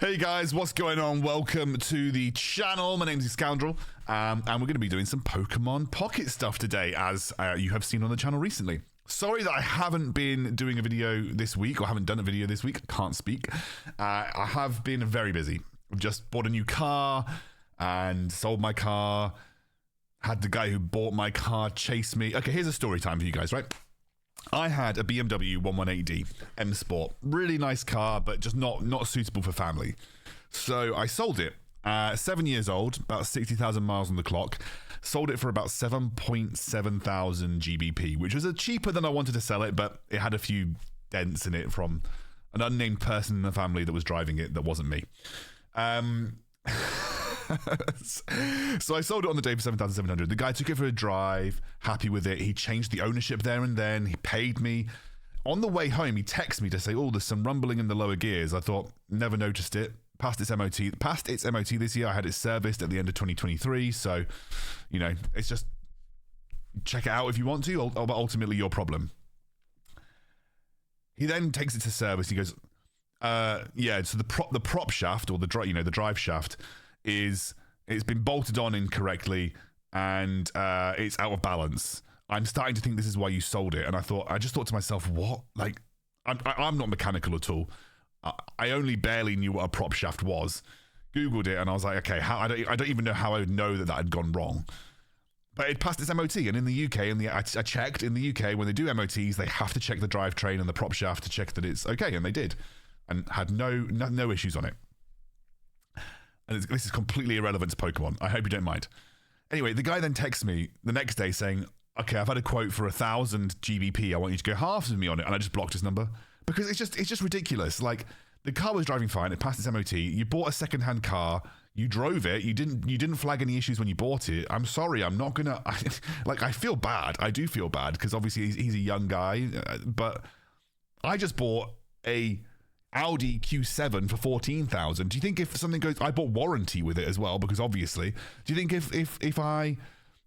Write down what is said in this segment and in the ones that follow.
Hey guys, what's going on? Welcome to the channel. My name's Excoundrel, and we're going to be doing some Pokemon Pocket stuff today, as you have seen on the channel recently. Sorry that I haven't been doing a video this week, or haven't done a video this week. I can't speak. I have been very busy. I've just bought a new car and sold my car. Had the guy who bought my car chase me. Okay, here's a story time for you guys, right? I had a BMW 118D M Sport. Really nice car, but just not suitable for family. So I sold it. 7 years old, about 60,000 miles on the clock. Sold it for about 7.7 thousand GBP, which was cheaper than I wanted to sell it, but it had a few dents in it from an unnamed person in the family that was driving it that wasn't me. So I sold it on the day for 7,700. The guy took it for a drive, happy with it. He changed the ownership there and then. He paid me. On the way home, he texted me to say, oh, there's some rumbling in the lower gears. I thought, never noticed it. Passed its MOT this year. I had it serviced at the end of 2023. So, you know, it's just check it out if you want to, but ultimately your problem. He then takes it to service. He goes, yeah, so the prop shaft, or the drive shaft, it's been bolted on incorrectly, and it's out of balance. I'm starting to think this is why you sold it. And I just thought to myself, what? Like, I'm not mechanical at all. I only barely knew what a prop shaft was. Googled it, and I was like, okay, I don't even know how I would know that had gone wrong. But it passed its MOT, and in the UK, I checked, in the UK, when they do MOTs, they have to check the drivetrain and the prop shaft to check that it's okay, and they did, and had no issues on it. And this is completely irrelevant to Pokemon. I hope you don't mind. Anyway, the guy then texts me the next day saying, okay, I've had a quote for 1,000 GBP. I want you to go halves with me on it. And I just blocked his number because it's just ridiculous. Like, the car was driving fine. It passed its MOT. You bought a secondhand car. You drove it. You didn't flag any issues when you bought it. I'm sorry. I'm not gonna. I feel bad. I do feel bad because obviously he's a young guy. But I just bought a Audi Q7 for 14,000. Do you think if something goes, I bought warranty with it as well, because obviously, do you think if I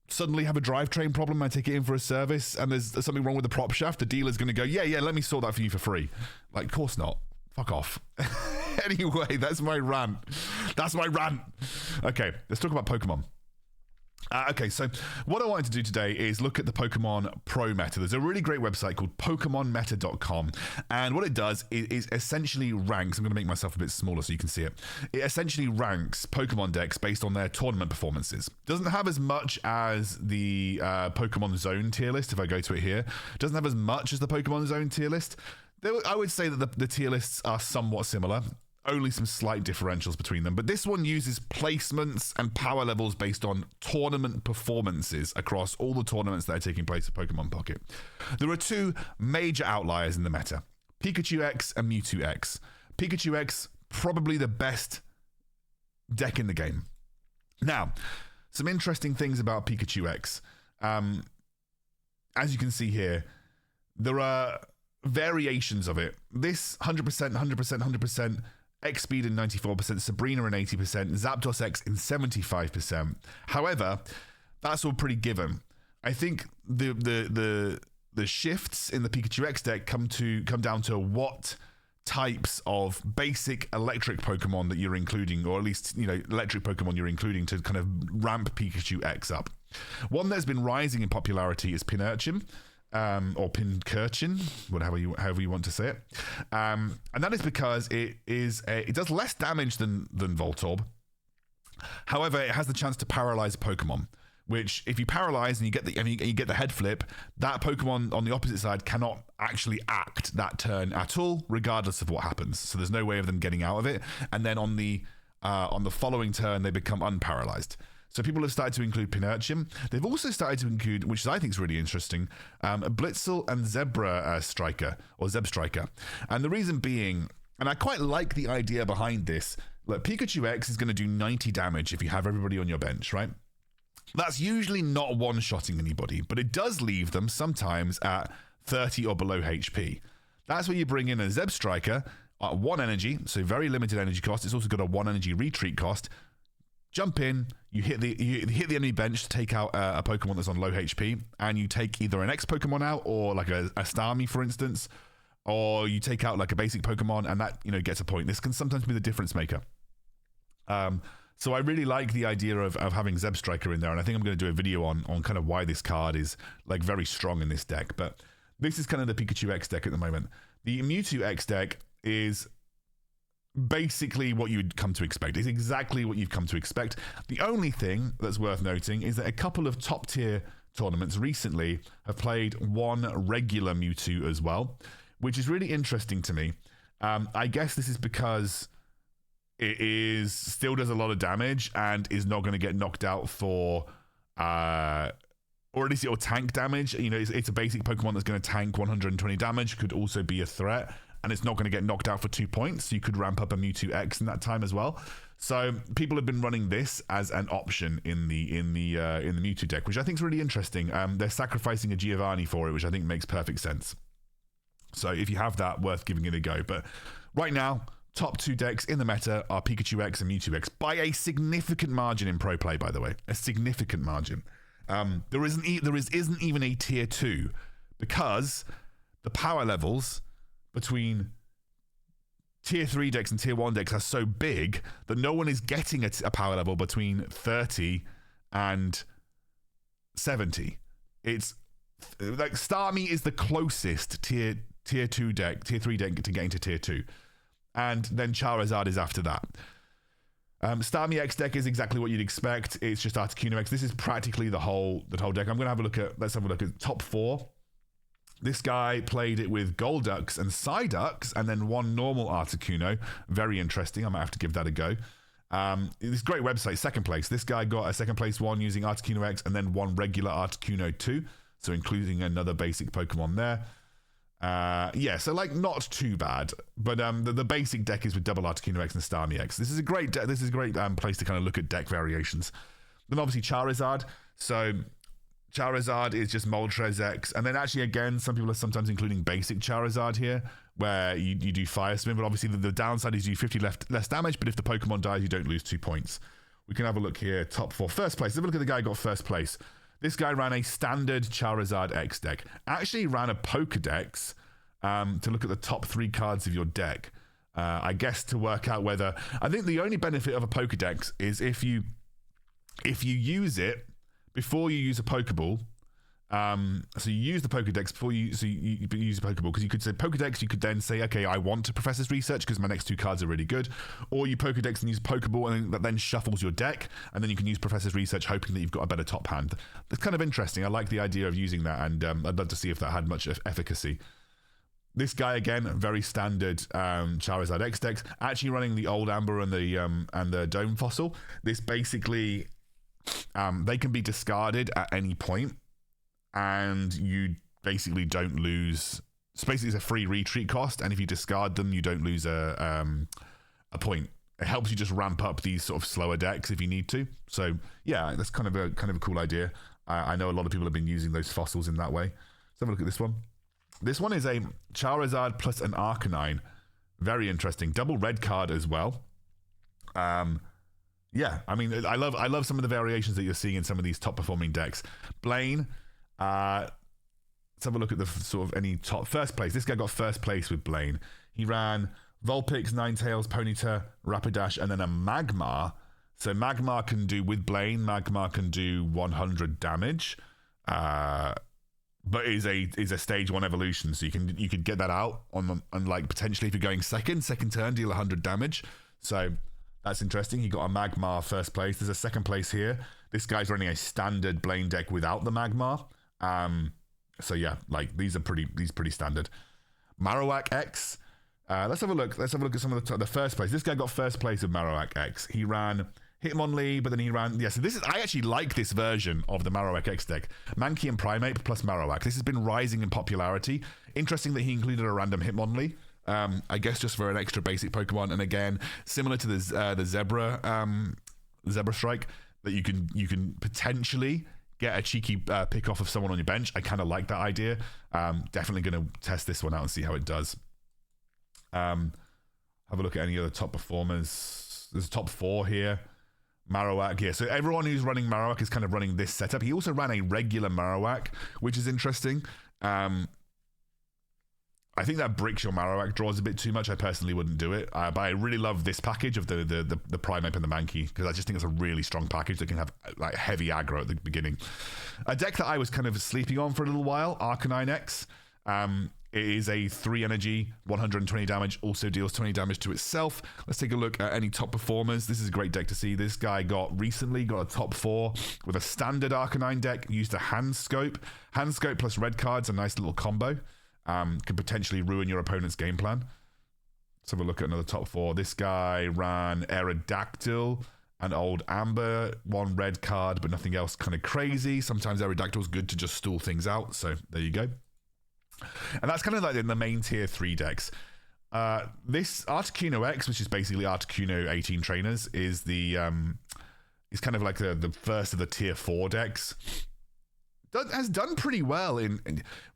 suddenly have a drivetrain problem, I take it in for a service and there's something wrong with the prop shaft, the dealer's going to go, yeah, let me sort that for you for free? Like, of course not. Fuck off. Anyway, that's my rant. Okay, let's talk about Pokemon. Okay, so what I wanted to do today is look at the Pokemon Pro meta. There's a really great website called PokemonMeta.com, and what it does is essentially ranks. I'm going to make myself a bit smaller so you can see it. It essentially ranks Pokemon decks based on their tournament performances. Doesn't have as much as the Pokemon Zone tier list. If I go to it here, doesn't have as much as the Pokemon Zone tier list. I would say that the tier lists are somewhat similar. Only some slight differentials between them, but this one uses placements and power levels based on tournament performances across all the tournaments that are taking place at Pokemon Pocket. There are two major outliers in the meta: Pikachu EX and Mewtwo EX. Pikachu EX, probably the best deck in the game. Now, some interesting things about Pikachu EX. As you can see here, there are variations of it. This 100%, 100%, 100%, X-Speed in 94%, Sabrina in 80%, Zapdos X in 75%. However, that's all pretty given. I think the shifts in the Pikachu X deck come down to what types of basic electric Pokemon that you're including, or at least, you know, electric Pokemon you're including to kind of ramp Pikachu X up. One that's been rising in popularity is Pincurchin. Or Pincurchin, however you want to say it, and that is because it does less damage than Voltorb. However, it has the chance to paralyze a Pokemon, which, if you paralyze and you get the head flip, that Pokemon on the opposite side cannot actually act that turn at all, regardless of what happens. So there's no way of them getting out of it. And then on the following turn, they become unparalyzed. So people have started to include Pincurchin. They've also started to include, which I think is really interesting, Blitzel and Zeb Striker. And the reason being, and I quite like the idea behind this, look, Pikachu X is going to do 90 damage if you have everybody on your bench, right? That's usually not one-shotting anybody, but it does leave them sometimes at 30 or below HP. That's where you bring in a Zeb Striker at 1 energy, so very limited energy cost. It's also got a 1 energy retreat cost. Jump in, you hit the enemy bench to take out a Pokemon that's on low HP, and you take either an X Pokemon out, or like a Starmie, for instance, or you take out like a basic Pokemon and that, you know, gets a point. This can sometimes be the difference maker. So I really like the idea of having Zebstriker in there, and I think I'm going to do a video on kind of why this card is like very strong in this deck. But this is kind of the Pikachu X deck at the moment. The Mewtwo X deck is basically what you'd come to expect. It's exactly what you've come to expect. The only thing that's worth noting is that a couple of top tier tournaments recently have played one regular Mewtwo as well, which is really interesting to me. I guess this is because it still does a lot of damage and is not going to get knocked out for, or at least it'll tank damage. You know, it's a basic Pokemon that's going to tank 120 damage, could also be a threat, and it's not going to get knocked out for 2 points. So you could ramp up a Mewtwo X in that time as well. So people have been running this as an option in the Mewtwo deck, which I think is really interesting. They're sacrificing a Giovanni for it, which I think makes perfect sense. So if you have that, worth giving it a go. But right now, top two decks in the meta are Pikachu X and Mewtwo X by a significant margin in pro play, by the way. A significant margin. There isn't even a tier 2 because the power levels between tier 3 decks and tier 1 decks are so big that no one is getting a power level between 30 and 70. It's like Starmie is the closest tier 2 deck, tier 3 deck to getting to tier 2. And then Charizard is after that. Starmie EX deck is exactly what you'd expect. It's just Arcanine EX. This is practically the whole deck. I'm going to have a look at, let's have a look at top 4. This guy played it with Golducks and Psyducks and then one normal Articuno. Very interesting. I might have to give that a go. This great website, second place. This guy got a second place one using Articuno EX and then one regular Articuno 2. So including another basic Pokemon there. Yeah, so like not too bad, but the basic deck is with double Articuno EX and Starmie EX. This is a great this is a great place to kind of look at deck variations. Then obviously Charizard. So Charizard is just Moltres X, and then actually again, some people are sometimes including basic Charizard here, where you do Fire Spin, but obviously the downside is you do 50 less damage, but if the Pokemon dies, you don't lose 2 points. We can have a look here, top 4. First place, have a look at the guy who got first place. This guy ran a standard Charizard X deck. Actually ran a Pokedex to look at the top 3 cards of your deck. I guess to work out whether... I think the only benefit of a Pokedex is if you use it before you use a Pokeball. So you use the Pokedex before you use a Pokeball, because you could say Pokedex, you could then say, okay, I want to Professor's Research because my next 2 cards are really good. Or you Pokedex and use Pokeball, and that then shuffles your deck, and then you can use Professor's Research hoping that you've got a better top hand. That's kind of interesting. I like the idea of using that, and I'd love to see if that had much efficacy. This guy, again, very standard Charizard X decks, actually running the Old Amber and the Dome Fossil. This basically, they can be discarded at any point, and you basically don't lose. So basically, it's a free retreat cost, and if you discard them, you don't lose a point. It helps you just ramp up these sort of slower decks if you need to. So yeah, that's kind of a cool idea. I know a lot of people have been using those fossils in that way. Let's have a look at this one. This one is a Charizard plus an Arcanine. Very interesting. Double red card as well. Yeah, I mean, I love some of the variations that you're seeing in some of these top performing decks. Blaine, let's have a look at the sort of any top first place. This guy got first place with Blaine. He ran Vulpix, Ninetales, Ponyta, Rapidash, and then a Magmar. So Magmar can do, with Blaine, Magmar can do 100 damage. But is a stage 1 evolution, so you could get that out on like potentially if you're going second turn, deal 100 damage. So that's interesting. He got a Magmar first place. There's a second place here. This guy's running a standard Blaine deck without the Magmar. So yeah, like these are pretty standard. Marowak X. Let's have a look. Let's have a look at some of the first place. This guy got first place with Marowak X. He ran Hitmonlee, but then he ran... Yeah, so this is... I actually like this version of the Marowak X deck. Mankey and Primeape plus Marowak. This has been rising in popularity. Interesting that he included a random Hitmonlee. I guess just for an extra basic Pokemon. And again, similar to the Zebra Strike, that you can potentially get a cheeky pick off of someone on your bench. I kind of like that idea. Definitely going to test this one out and see how it does. Have a look at any other top performers. There's a top 4 here. Marowak, yeah. So everyone who's running Marowak is kind of running this setup. He also ran a regular Marowak, which is interesting. I think that bricks your Marowak draws a bit too much. I personally wouldn't do it. But I really love this package of the Primeape and the Mankey, because I just think it's a really strong package that can have like heavy aggro at the beginning. A deck that I was kind of sleeping on for a little while, Arcanine EX. It is a 3 energy, 120 damage, also deals 20 damage to itself. Let's take a look at any top performers. This is a great deck to see. This guy recently got a top 4 with a standard Arcanine deck, used a Hand Scope. Hand Scope plus red cards, a nice little combo. Could potentially ruin your opponent's game plan. Let's have a look at another top 4. This guy ran Aerodactyl and Old Amber, 1 red card, but nothing else kind of crazy. Sometimes Aerodactyl's good to just stall things out, so there you go. And that's kind of like in the main tier 3 decks. This Articuno X, which is basically Articuno 18 trainers, is is kind of like the first of the tier 4 decks. Has done pretty well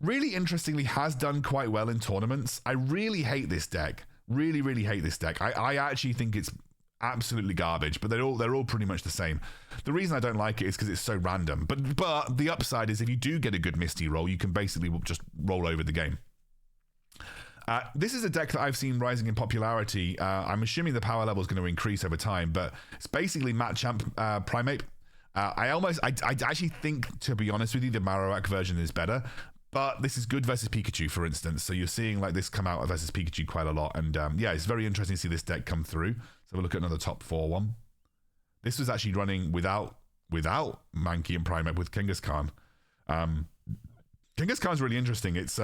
really interestingly, has done quite well in tournaments. I really hate this deck. Really, really hate this deck. I actually think it's absolutely garbage, but they're all pretty much the same. The reason I don't like it is because it's so random. But the upside is if you do get a good Misty roll, you can basically just roll over the game. This is a deck that I've seen rising in popularity. I'm assuming the power level is going to increase over time, but it's basically Machamp Primeape. I actually think, to be honest with you, the Marowak version is better. But this is good versus Pikachu, for instance. So you're seeing like this come out versus Pikachu quite a lot. And yeah, it's very interesting to see this deck come through. So we'll look at another top 4 one. This was actually running without Mankey and Primeape with Kangaskhan. Kangaskhan's really interesting. It's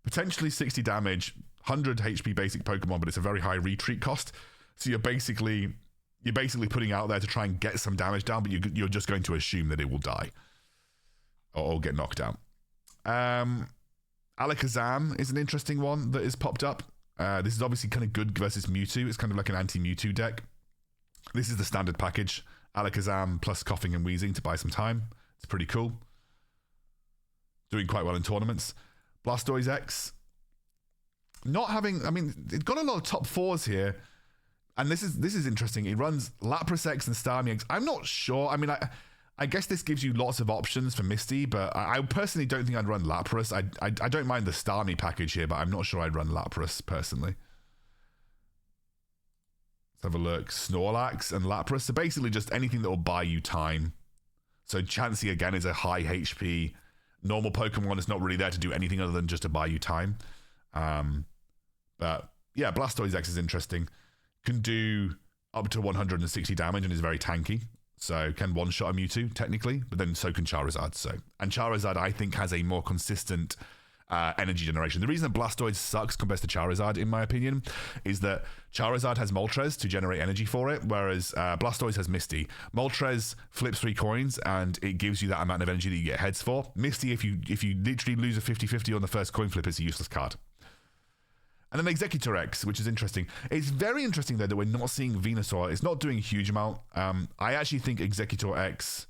potentially 60 damage, 100 HP basic Pokemon, but it's a very high retreat cost. So you're basically putting out there to try and get some damage down, but you're just going to assume that it will die or get knocked out. Alakazam is an interesting one that has popped up. This is obviously kind of good versus Mewtwo. It's kind of like an anti-Mewtwo deck. This is the standard package. Alakazam plus coughing and wheezing to buy some time. It's pretty cool. Doing quite well in tournaments. Blastoise EX. It got a lot of top 4s here. And this is interesting. It runs Lapras EX and Starmie EX. I'm not sure. I guess this gives you lots of options for Misty, but I personally don't think I'd run Lapras. I don't mind the Starmie package here, but I'm not sure I'd run Lapras personally. Let's have a look. Snorlax and Lapras. So basically just anything that will buy you time. So Chansey, again, is a high HP. Normal Pokemon is not really there to do anything other than just to buy you time. But yeah, Blastoise EX is interesting. Can do up to 160 damage and is very tanky. So can one-shot a Mewtwo, technically, but then so can Charizard. And Charizard, I think, has a more consistent energy generation. The reason that Blastoise sucks compared to Charizard, in my opinion, is that Charizard has Moltres to generate energy for it, whereas Blastoise has Misty. Moltres flips 3 coins, and it gives you that amount of energy that you get heads for. Misty, if you literally lose a 50-50 on the first coin flip, it's a useless card. And then Executor EX, which is interesting. It's very interesting, though, that we're not seeing Venusaur. It's not doing a huge amount. I actually think Executor EX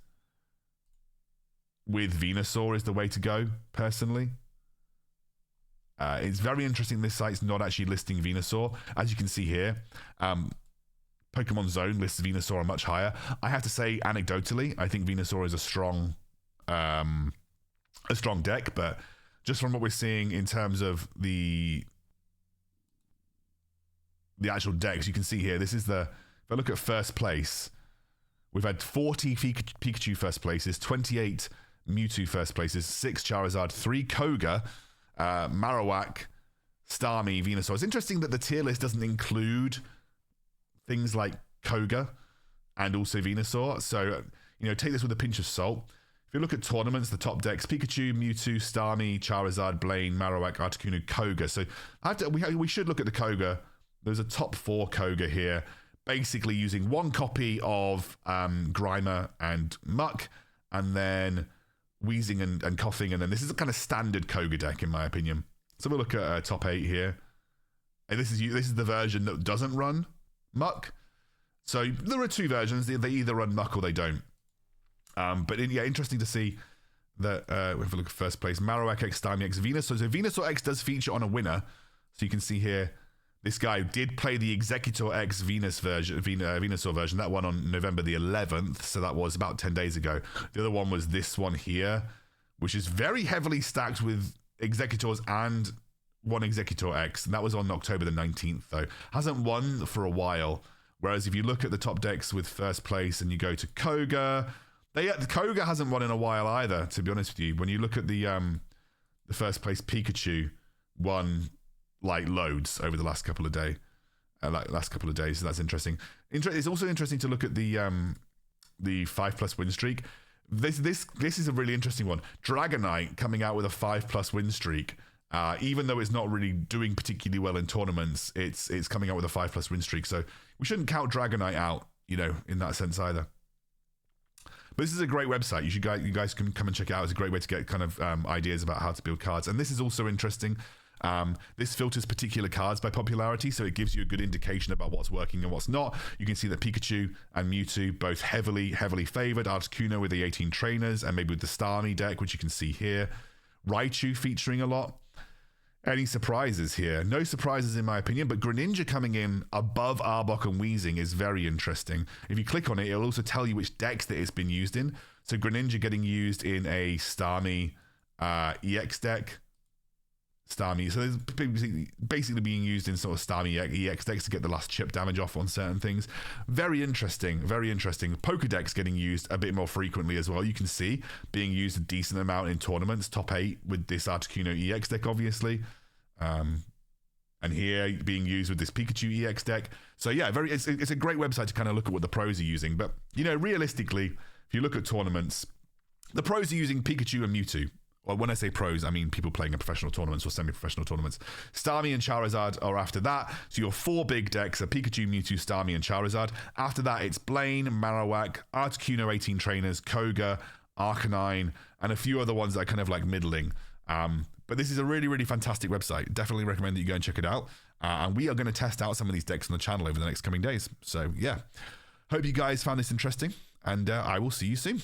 with Venusaur is the way to go, personally. It's very interesting this site's not actually listing Venusaur. As you can see here, Pokemon Zone lists Venusaur much higher. I have to say, anecdotally, I think Venusaur is a strong deck, but just from what we're seeing in terms of the actual decks, you can see here, if I look at first place, we've had 40 Pikachu first places, 28 Mewtwo first places, 6 Charizard, 3 Koga, Marowak, Starmie, Venusaur. It's interesting that the tier list doesn't include things like Koga and also Venusaur. So, take this with a pinch of salt. If you look at tournaments, the top decks, Pikachu, Mewtwo, Starmie, Charizard, Blaine, Marowak, Articuno, Koga. So we should look at the Koga. There's a top 4 Koga here, basically using 1 copy of Grimer and Muck, and then wheezing and coughing, and then this is a kind of standard Koga deck, in my opinion. So we'll look at top 8 here. And this is the version that doesn't run Muck. So there are 2 versions. They either run Muck or they don't. Interesting to see that if we look at first place, Marowak EX, Starmie EX, Venusaur. So Venusaur X does feature on a winner. So you can see here, this guy did play the Executor X Venusaur version. That one on November the 11th, so that was about 10 days ago. The other one was this one here, which is very heavily stacked with Executors and won Executor X, and that was on October the 19th, though. Hasn't won for a while. Whereas if you look at the top decks with first place and you go to Koga, Koga hasn't won in a while either, to be honest with you. When you look at the first place, Pikachu won like loads over the last couple of days. So that's interesting. It's also interesting to look at the 5+ win streak. This is a really interesting one. Dragonite coming out with a 5+ win streak. Even though it's not really doing particularly well in tournaments, it's coming out with a 5+ win streak. So we shouldn't count Dragonite out, in that sense either. But this is a great website. You guys can come and check it out. It's a great way to get kind of ideas about how to build cards. And this is also interesting. This filters particular cards by popularity, so it gives you a good indication about what's working and what's not. You can see that Pikachu and Mewtwo both heavily favored. Articuno with the 18 trainers, and maybe with the Starmie deck, which you can see here. Raichu featuring a lot. Any surprises here? No surprises in my opinion, but Greninja coming in above Arbok and Weezing is very interesting. If you click on it, it'll also tell you which decks that it's been used in. So Greninja getting used in a Starmie EX deck. Starmie, so there's basically being used in sort of Starmie EX decks to get the last chip damage off on certain things. Very interesting, very interesting. Pokedex getting used a bit more frequently as well. You can see being used a decent amount in tournaments, top 8 with this Articuno EX deck, obviously. And here being used with this Pikachu EX deck. So yeah, it's a great website to kind of look at what the pros are using. But, realistically, if you look at tournaments, the pros are using Pikachu and Mewtwo. Well, when I say pros, I mean people playing in professional tournaments or semi-professional tournaments. Starmie and Charizard are after that. So your 4 big decks are Pikachu, Mewtwo, Starmie, and Charizard. After that, it's Blaine, Marowak, Articuno 18 trainers, Koga, Arcanine, and a few other ones that are kind of like middling. But this is a really, really fantastic website. Definitely recommend that you go and check it out. And we are going to test out some of these decks on the channel over the next coming days. So yeah, hope you guys found this interesting, and I will see you soon.